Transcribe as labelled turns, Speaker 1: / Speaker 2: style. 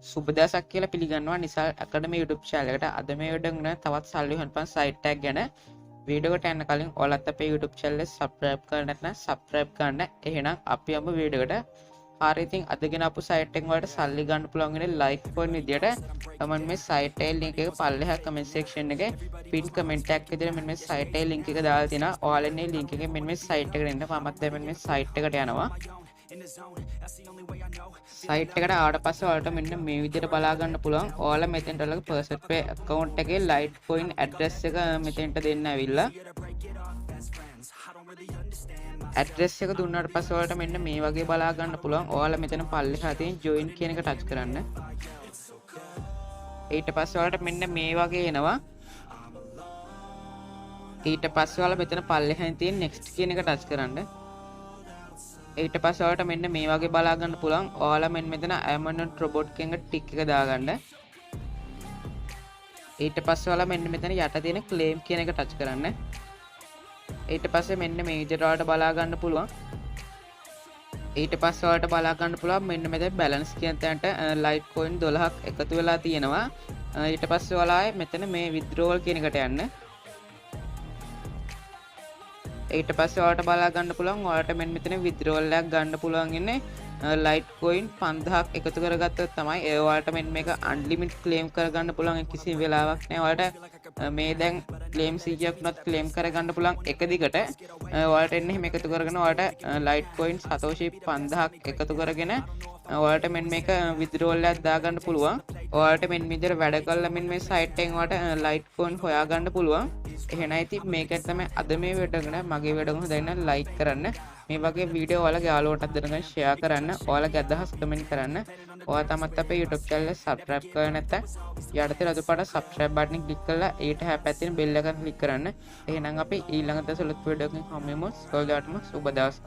Speaker 1: සුබ දවසක් කියලා පිළිගන්නවා නිසල් ඇකඩමි YouTube channel එකට. අද මේ වීඩියෝ එක ගැන තවත් සල්ලි හොයන්න site එකක් ගැන වීඩියෝ එකට යන්න කලින් ඔයාලත් අපේ YouTube channel එක subscribe කරන්න නැත්නම් subscribe කරන්න. එහෙනම් අපි යමු වීඩියෝ එකට. හරි ඉතින් අද ගෙන අපු site එකෙන් වලට සල්ලි ගන්න පුළුවන් වෙන්නේ like point විදියට comment මේ site එකේ link එක පල්ලෙහා comment section එකේ pin comment එකක් විදියට මෙන්න මේ site එකේ link එක දාලා තිනවා. ඔයාලා මේ link එකෙන් මෙන්න මේ site එකට එන්න. මමත් දැන් මෙන්න මේ site එකට යනවා. සයිට් එකට ආවට පස්සේ ඔයාලට මෙන්න මේ විදිහට බලා ගන්න පුළුවන්. ඔයාලා මෙතෙන්ට ඔයාලගේ personal pay account එකේ Litecoin address එක මෙතෙන්ට දෙන්න ඇවිල්ලා address එක දුන්නාට පස්සේ ඔයාලට මෙන්න මේ වගේ බලා ගන්න පුළුවන්. ඔයාලා මෙතන පල්ලෙහා තියෙන join කියන එක touch කරන්න. ඊට පස්සේ ඔයාලට මෙන්න මේ වගේ එනවා. ඊට පස්සේ ඔයාලා මෙතන පල්ලෙහාන් තියෙන next කියන එක touch කරන්න. ඊට පස්සේ ඔයාලට මෙන්න මේ වගේ බලා ගන්න පුළුවන්. ඔයාලා මෙතන amazon robot කියන ටික් එක දාගන්න. ඊට පස්සේ ඔයාලා මෙන්න මෙතන යට තියෙන claim කියන එක touch කරන්න. ඊට පස්සේ මෙන්න මේ විදිහට ඔයාලට බලා ගන්න පුළුවන්. ඊට පස්සේ ඔයාලට බලා ගන්න පුළුවන් මෙන්න මෙතන balance කියන තැනට Litecoin 12ක් එකතු වෙලා තියෙනවා. ඊට පස්සේ ඔයාලා මෙතන මේ withdrawal කියන එකට යන්න. ඊට පස්සේ ඔයාලට බලා ගන්න පුළුවන් ඔයාලට මෙතන withdrawal එකක් ගන්න පුළුවන් ඉන්නේ Litecoin 5000ක් එකතු කරගත්තොත් තමයි ඒ ඔයාලට මේක unlimited claim කරගන්න පුළුවන්. කිසිම වෙලාවක් නෑ. ඔයාලට මේ දැන් claim 100ක් වුණත් claim කරගන්න පුළුවන් එක දිගට. ඔයාලට එන්නේ එහෙම එකතු කරගෙන ඔයාලට Litecoin සතෝෂි 5000ක් එකතු කරගෙන ඔයාලට මේක withdrawal එකක් දාගන්න පුළුවන්. ඔයාලට මෙන්න විදිහට වැඩ කළා මේ site එකෙන් ඔයාලට Litecoin හොයාගන්න පුළුවන්. එහෙනම් ඉතින් මේක තමයි අද මේ වීඩියෝ එක. මගේ වීඩියෝ එක හොඳයි නම් like කරන්න. මේ වගේ වීඩියෝ ඔයාලගේ යාළුවන්ටත් දෙනකන් share කරන්න. ඔයාලගේ අදහස් comment කරන්න. ඔයා තමත් අපේ YouTube channel එක subscribe කරලා නැත්නම් යට තියෙන රතු පාට subscribe button එක click කරලා ඊට හැපැත්තේ තියෙන bell එක click කරන්න. එහෙනම් අපි ඊළඟ දවසේ ලොකු වීඩියෝ එකකින් හමු වෙමු. සුබ දවසක්.